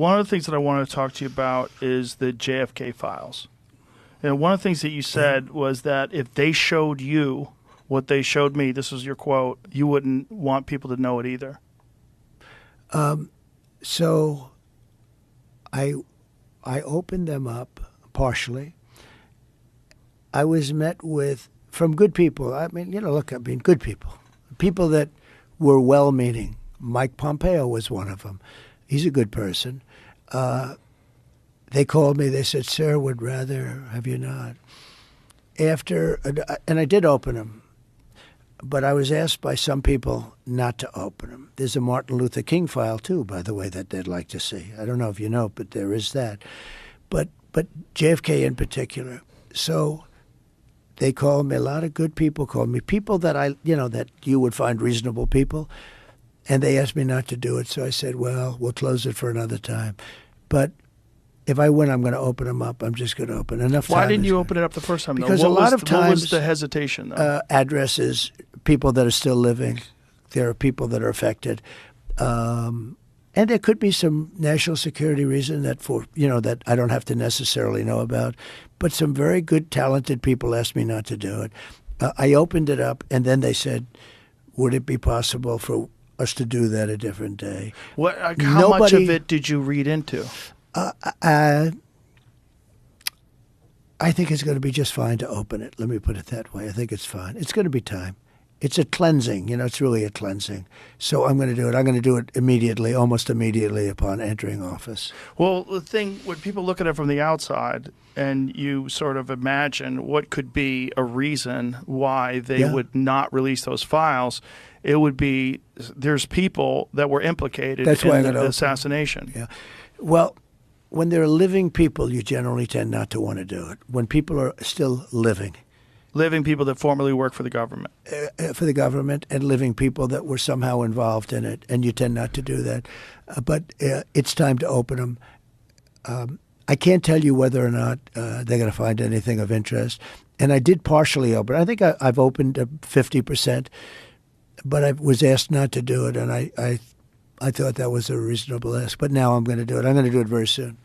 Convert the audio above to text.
one of the things that I want to talk to you about is the JFK files. And one of the things that you said was that if they showed you what they showed me, this was your quote, you wouldn't want people to know it either. So I opened them up partially. I was met with, from good people, good people. People that were well-meaning. Mike Pompeo was one of them. He's a good person. They called me. They said, "Sir, would rather have you not." And I did open them, but I was asked by some people not to open them. There's a Martin Luther King file too, by the way, that they'd like to see. I don't know if you know, but there is that. But JFK in particular. So they called me. A lot of good people called me. People that that you would find reasonable people. And they asked me not to do it. So I said, well, we'll close it for another time. But if I win, I'm going to open them up. I'm just going to open enough time. Why didn't you open it up the first time? Because though? a lot of times, what was the hesitation, though? Addresses, people that are still living. There are people that are affected. And there could be some national security reason that I don't have to necessarily know about. But some very good, talented people asked me not to do it. I opened it up, and then they said, would it be possible for us to do that a different day? How much of it did you read into? I think it's going to be just fine to open it. Let me put it that way. I think it's fine. It's going to be time. It's a cleansing. It's really a cleansing. So I'm going to do it. I'm going to do it immediately, almost immediately upon entering office. Well, the thing, when people look at it from the outside and you sort of imagine what could be a reason why they would not release those files, it would be there's people that were implicated in the assassination. Yeah. Well, when there are living people, you generally tend not to want to do it. When people are still living. Living people that formerly worked for the government. For the government, and living people that were somehow involved in it, and you tend not to do that. But it's time to open them. I can't tell you whether or not they're going to find anything of interest. And I did partially open. I think I've opened 50%, but I was asked not to do it, and I thought that was a reasonable ask. But now I'm going to do it. I'm going to do it very soon.